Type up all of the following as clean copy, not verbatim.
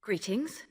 Greetings.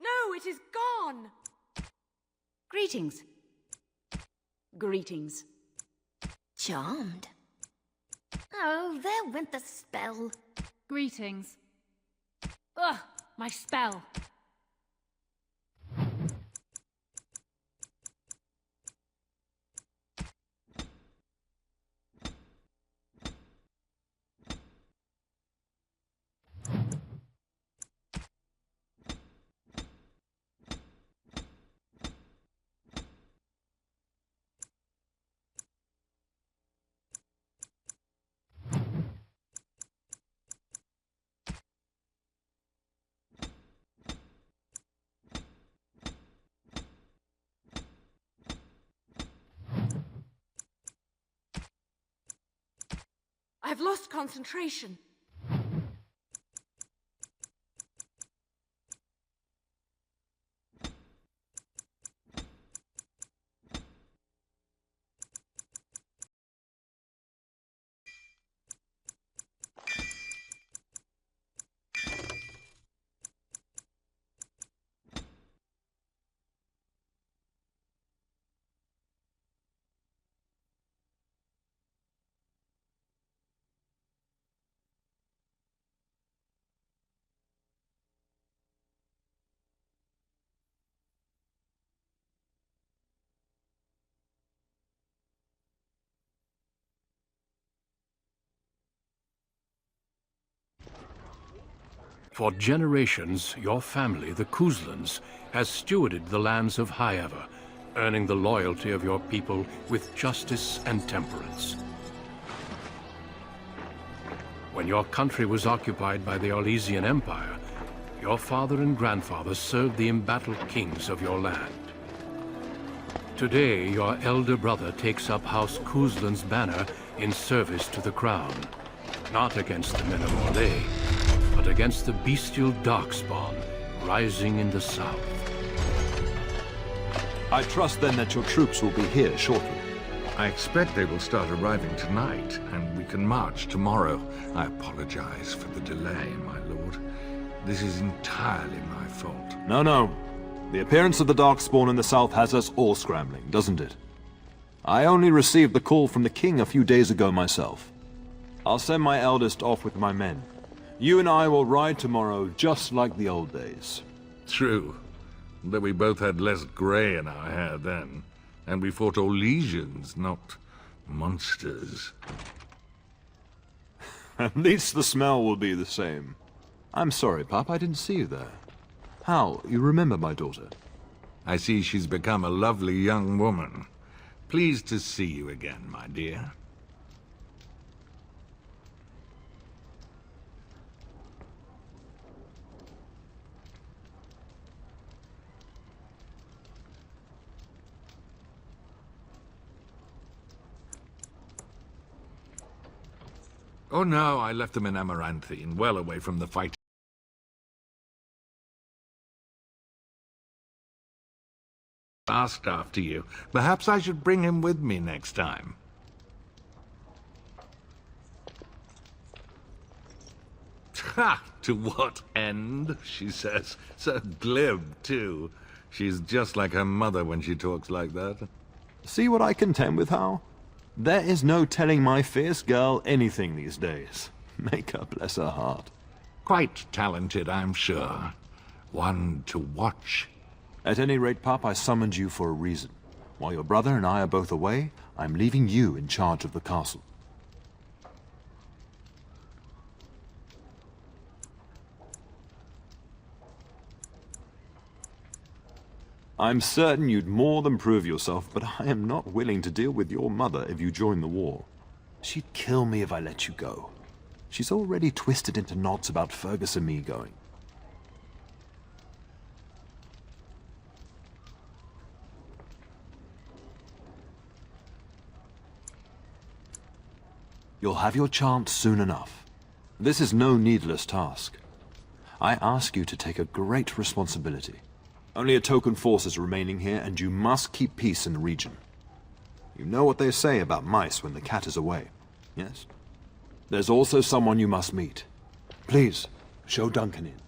No, it is gone! Greetings. Greetings. Charmed. Oh, there went the spell. Greetings. Ugh, my spell. I've lost concentration. For generations, your family, the Kuzlans, has stewarded the lands of Highever, earning the loyalty of your people with justice and temperance. When your country was occupied by the Orlesian Empire, your father and grandfather served the embattled kings of your land. Today, your elder brother takes up House Kuzlan's banner in service to the crown, not against the men of Orlais, but against the bestial Darkspawn rising in the south. I trust then that your troops will be here shortly. I expect they will start arriving tonight, and we can march tomorrow. I apologize for the delay, my lord. This is entirely my fault. No. The appearance of the Darkspawn in the south has us all scrambling, doesn't it? I only received the call from the king a few days ago myself. I'll send my eldest off with my men. You and I will ride tomorrow just like the old days. True, though we both had less grey in our hair then, and we fought Orlesians, not monsters. At least the smell will be the same. I'm sorry, Pop, I didn't see you there. How? You remember my daughter? I see she's become a lovely young woman. Pleased to see you again, my dear. Oh no, I left them in Amaranthine, well away from the fight. Asked after you. Perhaps I should bring him with me next time. Ha! To what end? She says. So glib, too. She's just like her mother when she talks like that. See what I contend with, Hal? There is no telling my fierce girl anything these days. Make her bless her heart. Quite talented, I'm sure. One to watch. At any rate, Pup, I summoned you for a reason. While your brother and I are both away, I'm leaving you in charge of the castle. I'm certain you'd more than prove yourself, but I am not willing to deal with your mother if you join the war. She'd kill me if I let you go. She's already twisted into knots about Fergus and me going. You'll have your chance soon enough. This is no needless task. I ask you to take a great responsibility. Only a token force is remaining here, and you must keep peace in the region. You know what they say about mice when the cat is away, yes? There's also someone you must meet. Please, show Duncan in.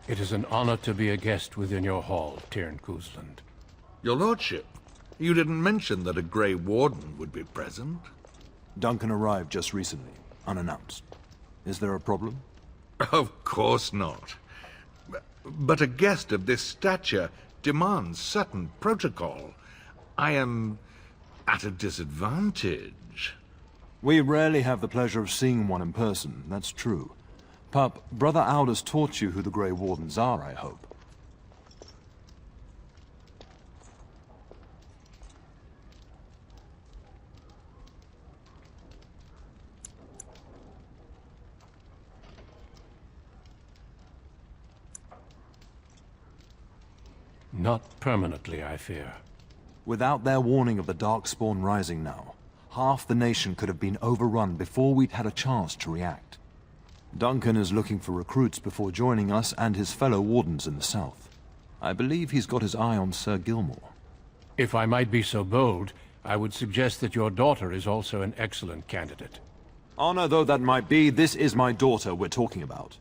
It is an honor to be a guest within your hall, Tyrn Cousland. Your lordship, you didn't mention that a Grey Warden would be present. Duncan arrived just recently, unannounced. Is there a problem? Of course not. But a guest of this stature demands certain protocol. I am at a disadvantage. We rarely have the pleasure of seeing one in person, that's true. Pup, Brother Aldous taught you who the Grey Wardens are, I hope. Not permanently, I fear. Without their warning of the Darkspawn rising now, half the nation could have been overrun before we'd had a chance to react. Duncan is looking for recruits before joining us and his fellow Wardens in the south. I believe he's got his eye on Sir Gilmore. If I might be so bold, I would suggest that your daughter is also an excellent candidate. Honor though that might be, this is my daughter we're talking about.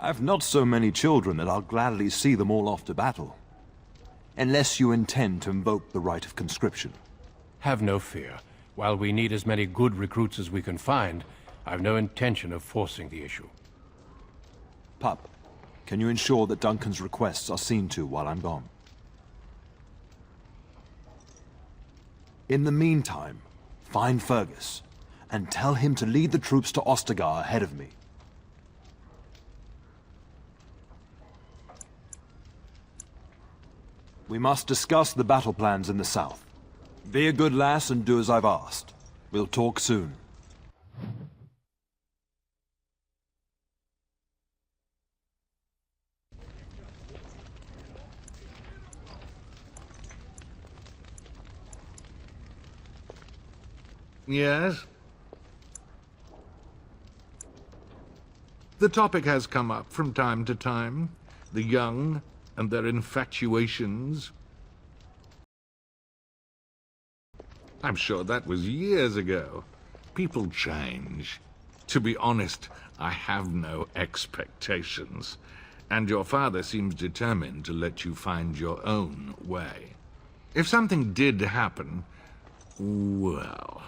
I've not so many children that I'll gladly see them all off to battle. Unless you intend to invoke the right of conscription. Have no fear. While we need as many good recruits as we can find, I've no intention of forcing the issue. Pup, can you ensure that Duncan's requests are seen to while I'm gone? In the meantime, find Fergus, and tell him to lead the troops to Ostagar ahead of me. We must discuss the battle plans in the south. Be a good lass and do as I've asked. We'll talk soon. Yes? The topic has come up from time to time. The young and their infatuations. I'm sure that was years ago. People change. To be honest, I have no expectations. And your father seems determined to let you find your own way. If something did happen, well,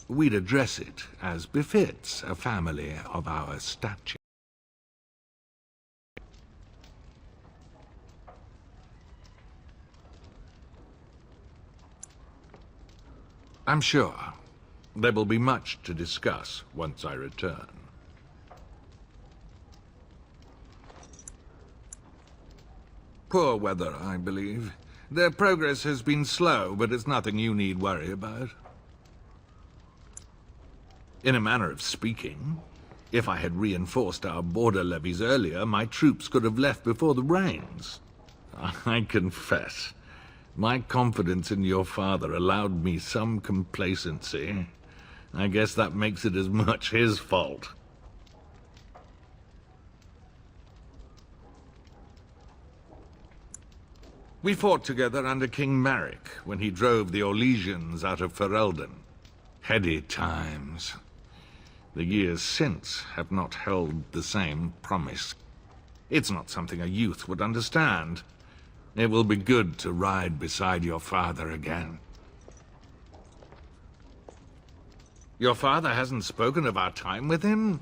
we'd address it as befits a family of our stature. I'm sure there will be much to discuss once I return. Poor weather, I believe. Their progress has been slow, but it's nothing you need worry about. In a manner of speaking, if I had reinforced our border levies earlier, my troops could have left before the rains. I confess, my confidence in your father allowed me some complacency. I guess that makes it as much his fault. We fought together under King Maric when he drove the Orlesians out of Ferelden. Heady times. The years since have not held the same promise. It's not something a youth would understand. It will be good to ride beside your father again. Your father hasn't spoken of our time with him?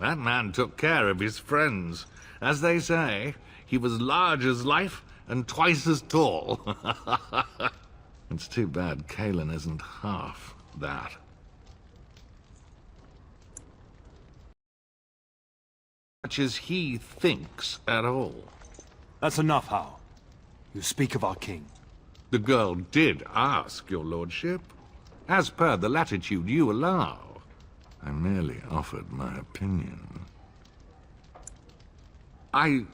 That man took care of his friends. As they say, he was large as life and twice as tall. It's too bad Cailan isn't half that. Much as he thinks at all. That's enough, Hal. You speak of our king. The girl did ask, your lordship. As per the latitude you allow. I merely offered my opinion. I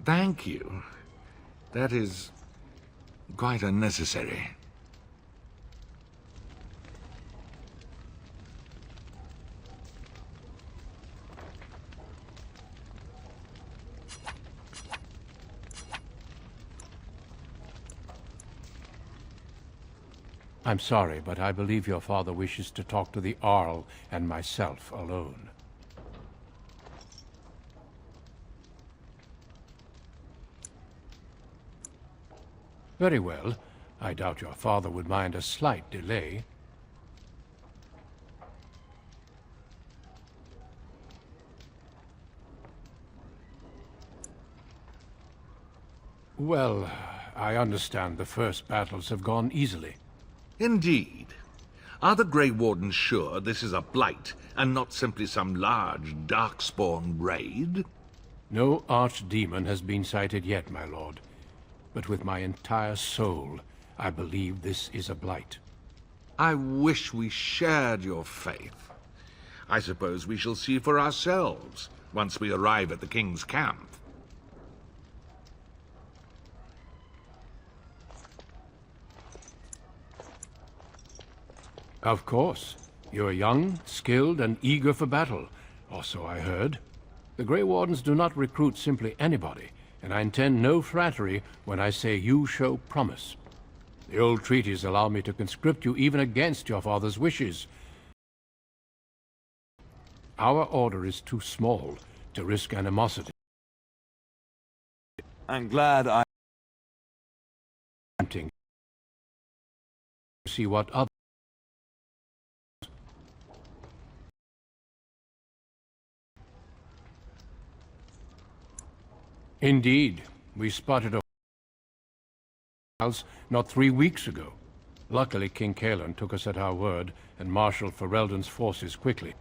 thank you. That is quite unnecessary. I'm sorry, but I believe your father wishes to talk to the Arl and myself alone. Very well. I doubt your father would mind a slight delay. Well, I understand the first battles have gone easily. Indeed. Are the Grey Wardens sure this is a blight, and not simply some large, darkspawn raid? No archdemon has been sighted yet, my lord. But with my entire soul, I believe this is a blight. I wish we shared your faith. I suppose we shall see for ourselves, once we arrive at the King's camp. Of course. You are young, skilled, and eager for battle, or so I heard. The Grey Wardens do not recruit simply anybody, and I intend no flattery when I say you show promise. The old treaties allow me to conscript you even against your father's wishes. Our order is too small to risk animosity. I'm glad I... See what other... Indeed, we spotted a house not 3 weeks ago. Luckily, King Cailan took us at our word and marshaled Ferelden's forces quickly.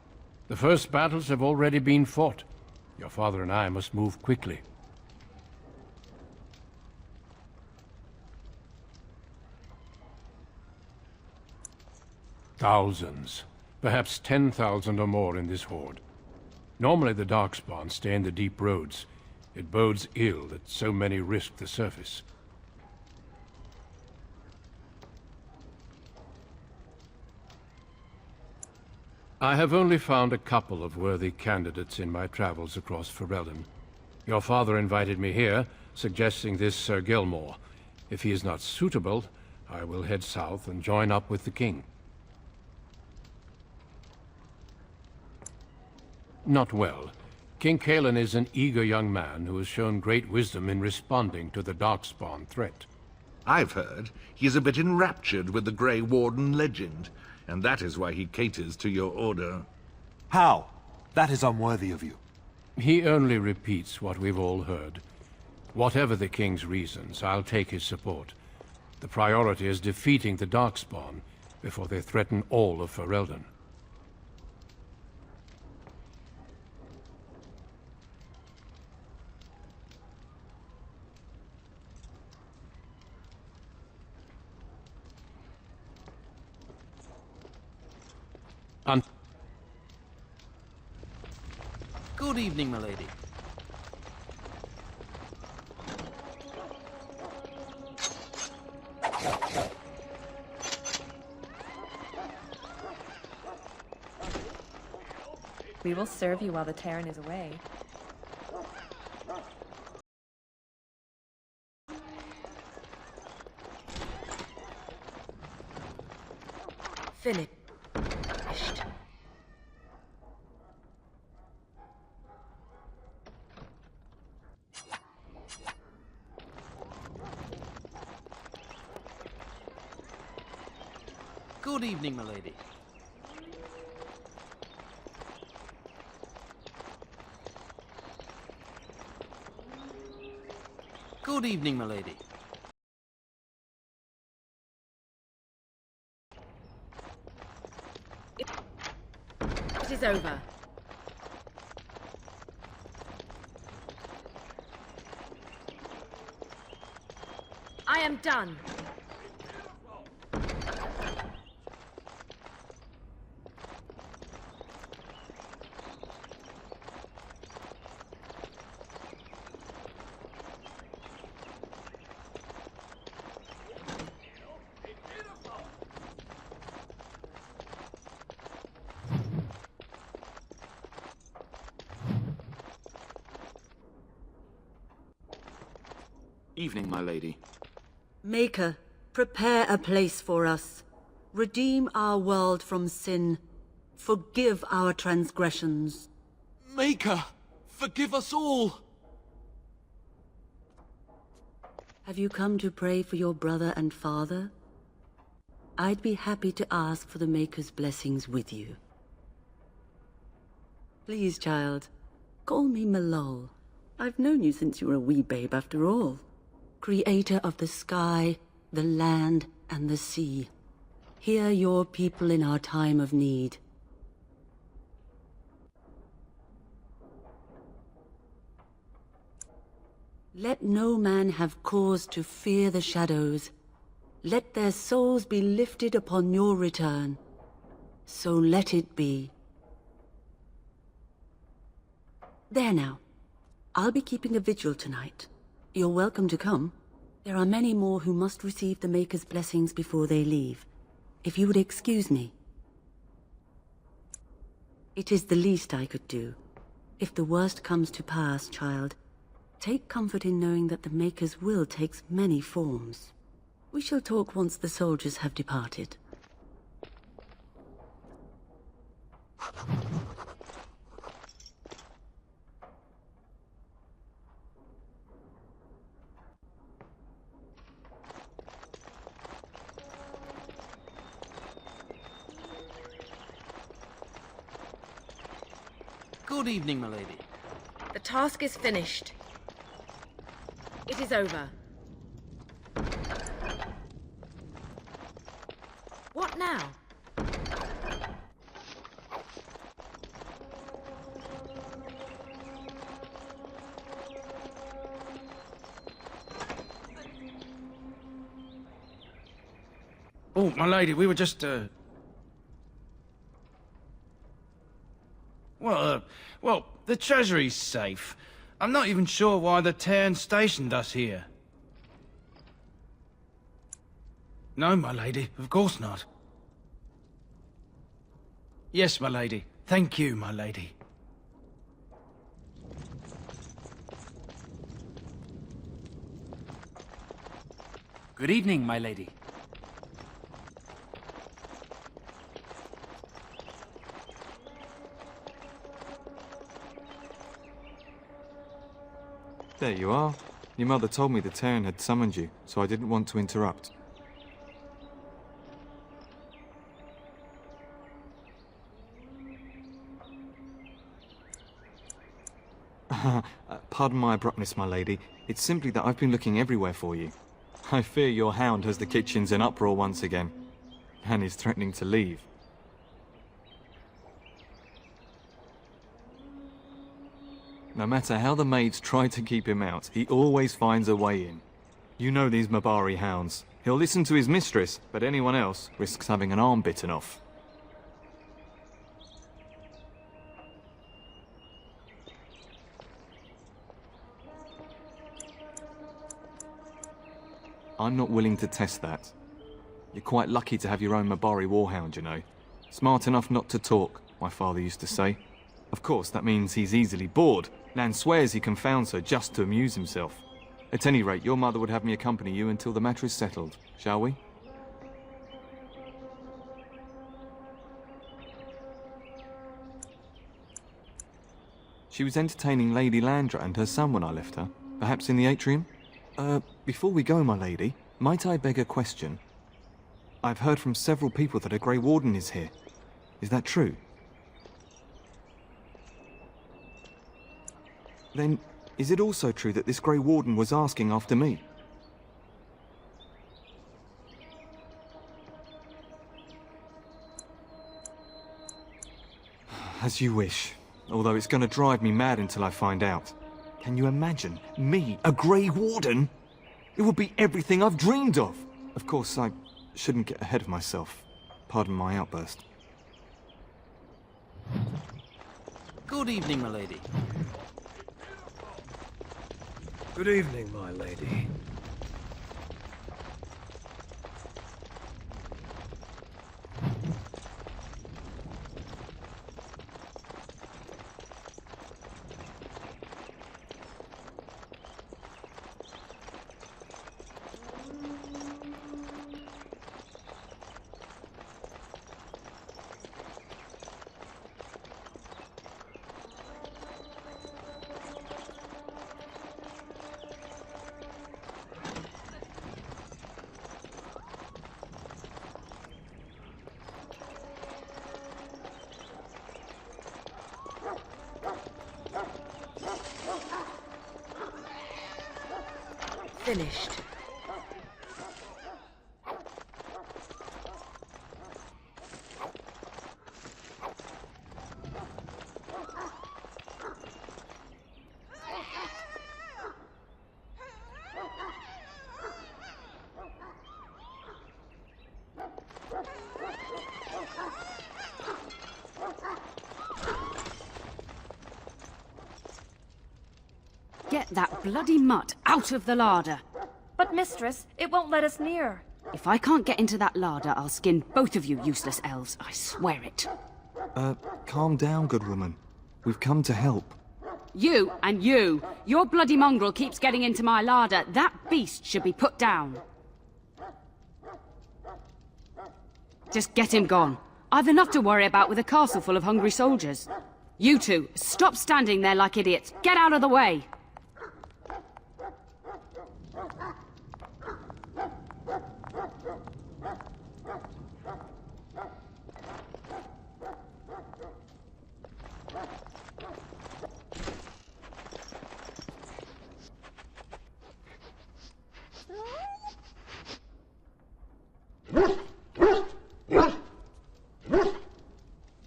The first battles have already been fought. Your father and I must move quickly. Thousands, perhaps 10,000 or more in this horde. Normally the Darkspawn stay in the deep roads. It bodes ill that so many risk the surface. I have only found a couple of worthy candidates in my travels across Ferelden. Your father invited me here, suggesting this Sir Gilmore. If he is not suitable, I will head south and join up with the king. Not well. King Cailan is an eager young man who has shown great wisdom in responding to the Darkspawn threat. I've heard he's a bit enraptured with the Grey Warden legend, and that is why he caters to your order. How? That is unworthy of you. He only repeats what we've all heard. Whatever the king's reasons, I'll take his support. The priority is defeating the Darkspawn before they threaten all of Ferelden. Good evening, my lady. We will serve you while the Terran is away. Finished. Good evening, milady. Good evening, milady. It is over. I am done. Evening, my lady. Maker, prepare a place for us. Redeem our world from sin. Forgive our transgressions. Maker, forgive us all! Have you come to pray for your brother and father? I'd be happy to ask for the Maker's blessings with you. Please, child, call me Malol. I've known you since you were a wee babe after all. Creator of the sky, the land, and the sea. Hear your people in our time of need. Let no man have cause to fear the shadows. Let their souls be lifted upon your return. So let it be. There now. I'll be keeping a vigil tonight. You're welcome to come. There are many more who must receive the Maker's blessings before they leave. If you would excuse me. It is the least I could do. If the worst comes to pass, child, take comfort in knowing that the Maker's will takes many forms. We shall talk once the soldiers have departed. Good evening, milady. The task is finished. It is over. What now? Oh, my lady, we were just, Well, the treasury's safe. I'm not even sure why the Terran stationed us here. No, my lady, of course not. Yes, my lady. Thank you, my lady. Good evening, my lady. There you are. Your mother told me the Terran had summoned you, so I didn't want to interrupt. Pardon my abruptness, my lady. It's simply that I've been looking everywhere for you. I fear your hound has the kitchens in uproar once again, and is threatening to leave. No matter how the maids try to keep him out, he always finds a way in. You know these Mabari hounds. He'll listen to his mistress, but anyone else risks having an arm bitten off. I'm not willing to test that. You're quite lucky to have your own Mabari warhound, you know. Smart enough not to talk, my father used to say. Of course, that means he's easily bored. Nan swears he confounds her just to amuse himself. At any rate, your mother would have me accompany you until the matter is settled, shall we? She was entertaining Lady Landra and her son when I left her. Perhaps in the atrium? Before we go, my lady, might I beg a question? I've heard from several people that a Grey Warden is here. Is that true? Then, is it also true that this Grey Warden was asking after me? As you wish. Although it's going to drive me mad until I find out. Can you imagine? Me, a Grey Warden? It would be everything I've dreamed of. Of course, I shouldn't get ahead of myself. Pardon my outburst. Good evening, my lady. Good evening, my lady. Finished. Get that bloody mutt out of the larder. But mistress, it won't let us near. If I can't get into that larder, I'll skin both of you useless elves. I swear it. Calm down, good woman. We've come to help. You and you. Your bloody mongrel keeps getting into my larder. That beast should be put down. Just get him gone. I've enough to worry about with a castle full of hungry soldiers. You two, stop standing there like idiots. Get out of the way.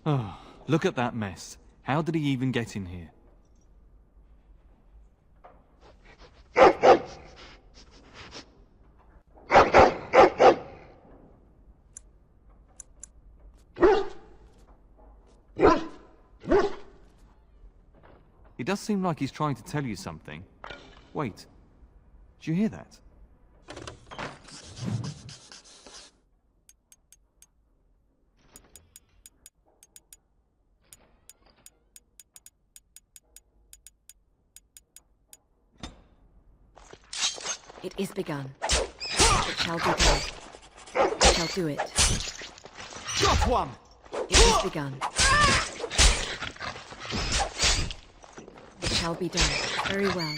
Oh, look at that mess. How did he even get in here? It does seem like he's trying to tell you something. Wait, did you hear that? It is begun. It shall be done. I shall do it. Got one! It is begun. It shall be done. Very well.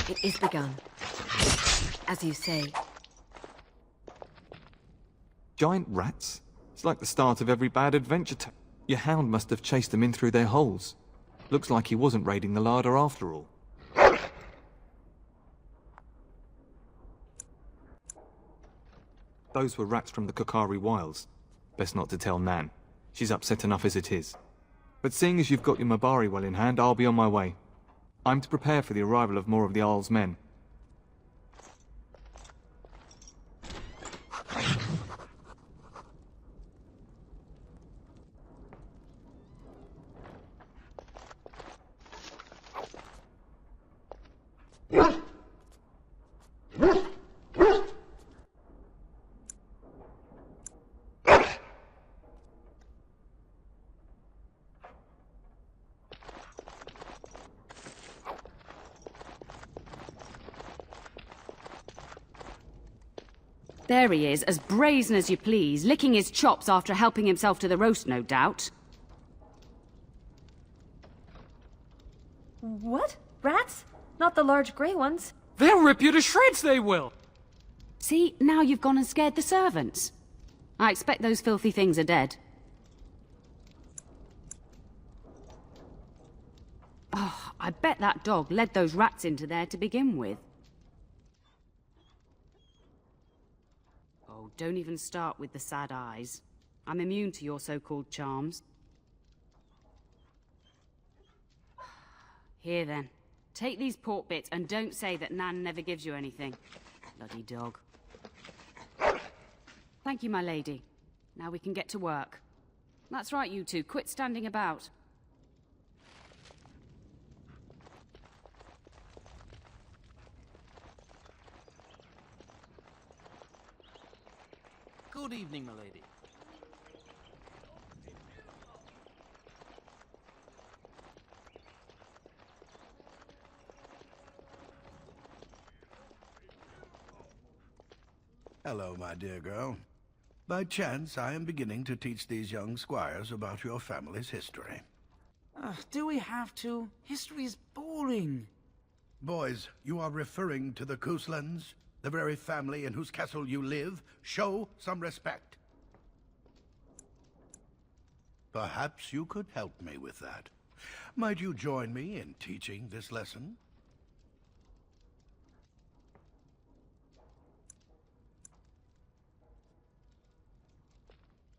It is begun. As you say. Giant rats? It's like the start of every bad adventure tale. Your hound must have chased them in through their holes. Looks like he wasn't raiding the larder after all. Those were rats from the Kokari Wilds. Best not to tell Nan. She's upset enough as it is. But seeing as you've got your Mabari well in hand, I'll be on my way. I'm to prepare for the arrival of more of the Isle's men. There he is, as brazen as you please, licking his chops after helping himself to the roast, no doubt. What? Rats? Not the large grey ones. They'll rip you to shreds, they will! See, now you've gone and scared the servants. I expect those filthy things are dead. Oh, I bet that dog led those rats into there to begin with. Oh, don't even start with the sad eyes. I'm immune to your so-called charms. Here then, take these pork bits and don't say that Nan never gives you anything. Bloody dog. Thank you, my lady. Now we can get to work. That's right, you two. Quit standing about. Good evening, milady. Hello, my dear girl. By chance, I am beginning to teach these young squires about your family's history. Do we have to? History is boring. Boys, you are referring to the Couslands, the very family in whose castle you live. Show some respect. Perhaps you could help me with that. Might you join me in teaching this lesson?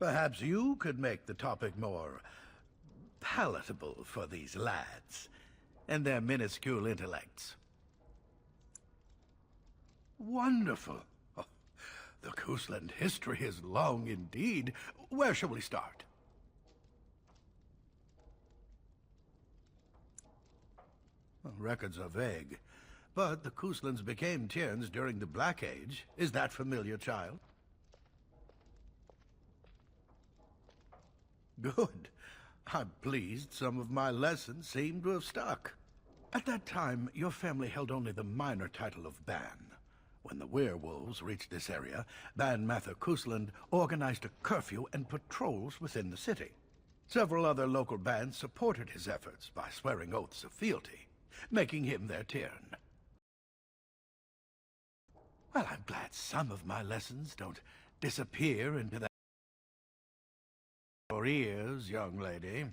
Perhaps you could make the topic more palatable for these lads and their minuscule intellects. Wonderful. Oh, the Cousland history is long indeed. Where shall we start? Well, records are vague, but the Couslands became Tierns during the Black Age. Is that familiar, child? Good. I'm pleased some of my lessons seem to have stuck. At that time, your family held only the minor title of Ban. When the werewolves reached this area, Ban Mather Cousland organized a curfew and patrols within the city. Several other local bands supported his efforts by swearing oaths of fealty, making him their Tiern. Well, I'm glad some of my lessons don't disappear into that your ears, young lady.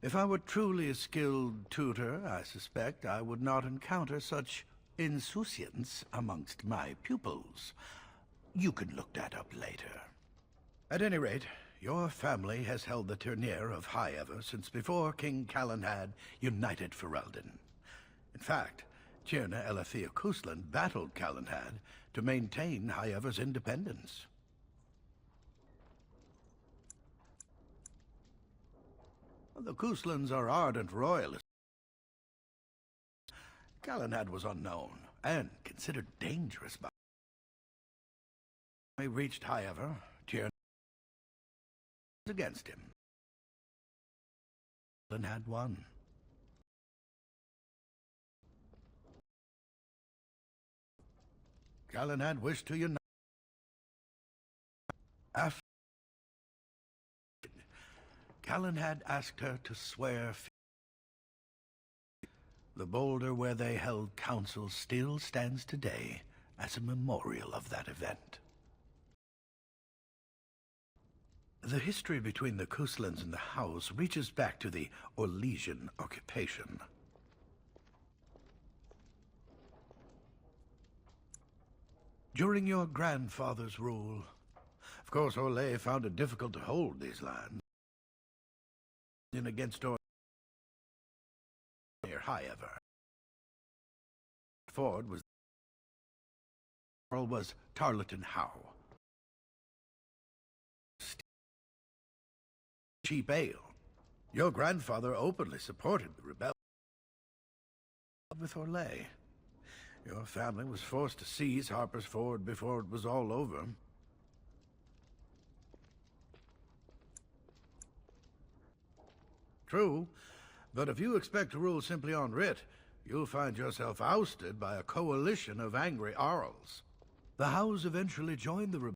If I were truly a skilled tutor, I suspect I would not encounter such insouciance amongst my pupils. You can look that up later. At any rate, your family has held the Tournere of Highever since before King Calenhad united Ferelden. In fact, Tierna Elethea Cousland battled Calenhad to maintain Highever's independence. The Couslands are ardent royalists. Calenhad was unknown and considered dangerous by he reached Highever, Tierna against him. Calenhad won. Calenhad wished to unite. After Calenhad asked her to swear. The boulder where they held council still stands today as a memorial of that event. The history between the Couslands and the House reaches back to the Orlesian occupation. During your grandfather's rule, of course, Orlais found it difficult to hold these lands. In against Orlais near Highever. Ford was Tarleton Howe. Cheap ale. Your grandfather openly supported the rebellion with Orlais. Your family was forced to seize Harper's Ford before it was all over. True, but if you expect to rule simply on writ, you'll find yourself ousted by a coalition of angry Arls. The House eventually joined the rebellion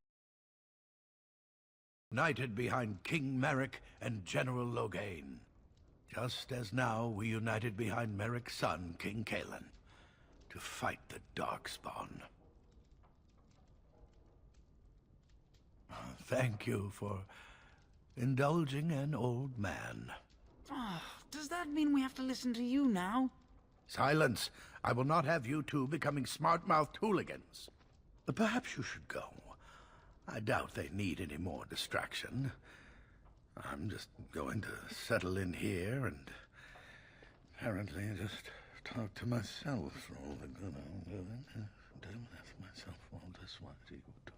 united behind King Merrick and General Loghain. Just as now we united behind Merrick's son, King Cailan, to fight the Darkspawn. Thank you for indulging an old man. Does that mean we have to listen to you now? Silence! I will not have you two becoming smart-mouthed hooligans. Perhaps you should go. I doubt they need any more distraction. I'm just going to settle in here and apparently just talk to myself for all the good I'm doing. Do that for myself all this while you do this.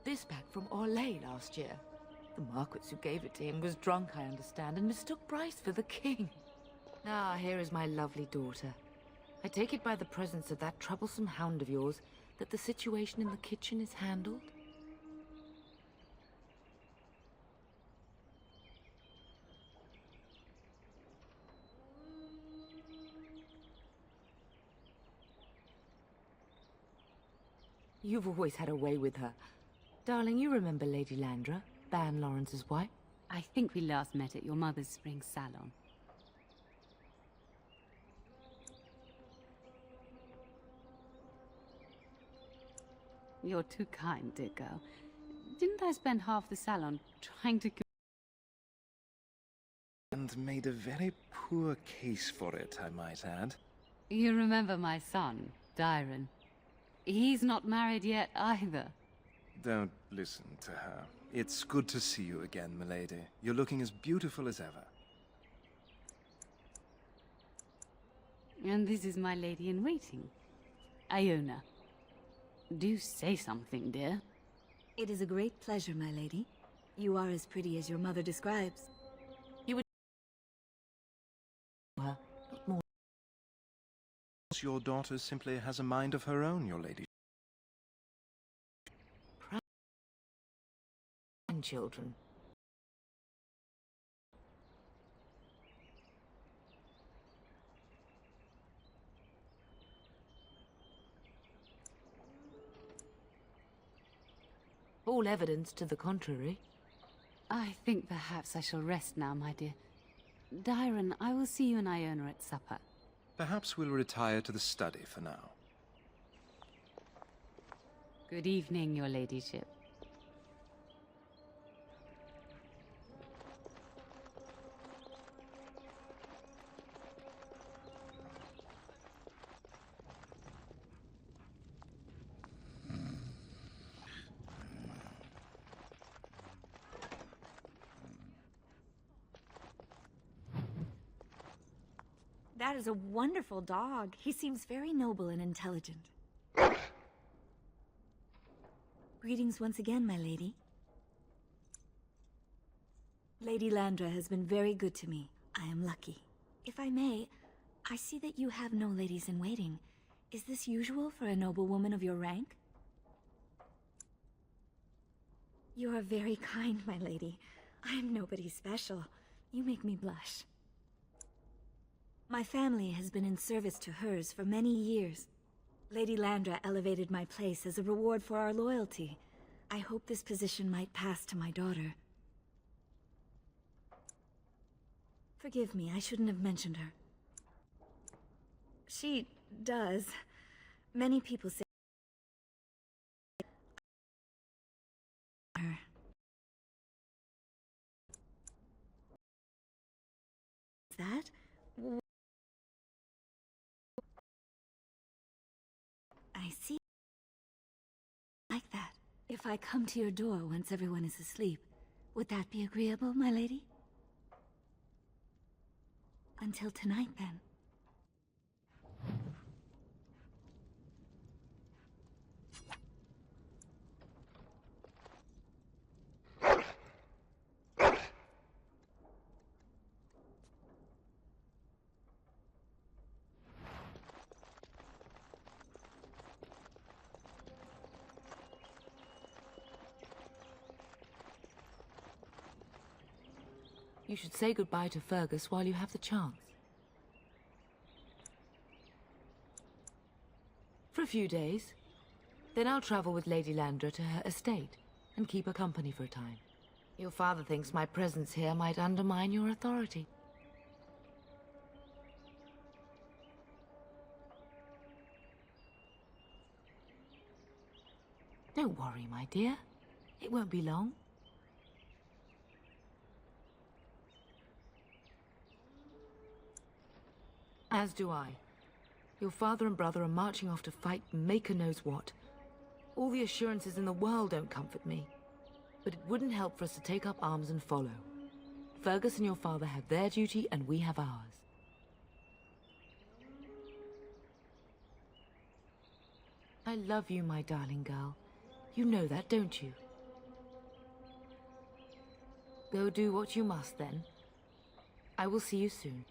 This back from Orlais last year. The Marquis who gave it to him was drunk, I understand, and mistook Bryce for the king. Ah, here is my lovely daughter. I take it by the presence of that troublesome hound of yours that the situation in the kitchen is handled? You've always had a way with her. Darling, you remember Lady Landra, Ban Lawrence's wife? I think we last met at your mother's spring salon. You're too kind, dear girl. Didn't I spend half the salon trying to... And made a very poor case for it, I might add. You remember my son, Dyron. He's not married yet either. Don't listen to her. It's good to see you again, milady. You're looking as beautiful as ever. And this is my lady-in-waiting, Iona. Do say something, dear. It is a great pleasure, my lady. You are as pretty as your mother describes. You would... Well, not more. Your daughter simply has a mind of her own, your lady. Children. All evidence to the contrary. I think perhaps I shall rest now, my dear. Dyron, I will see you and Iona at supper. Perhaps we'll retire to the study for now. Good evening, your ladyship. That is a wonderful dog. He seems very noble and intelligent. Greetings once again, my lady. Lady Landra has been very good to me. I am lucky. If I may, I see that you have no ladies in waiting. Is this usual for a noblewoman of your rank? You are very kind, my lady. I am nobody special. You make me blush. My family has been in service to hers for many years. Lady Landra elevated my place as a reward for our loyalty. I hope this position might pass to my daughter. Forgive me, I shouldn't have mentioned her. She does. Many people say her. Is that? I see. Like that. If I come to your door once everyone is asleep, would that be agreeable, my lady? Until tonight, then. You should say goodbye to Fergus while you have the chance. For a few days. Then I'll travel with Lady Landra to her estate and keep her company for a time. Your father thinks my presence here might undermine your authority. Don't worry, my dear. It won't be long. As do I. Your father and brother are marching off to fight Maker knows what. All the assurances in the world don't comfort me. But it wouldn't help for us to take up arms and follow. Fergus and your father have their duty and we have ours. I love you, my darling girl. You know that, don't you? Go do what you must, then. I will see you soon.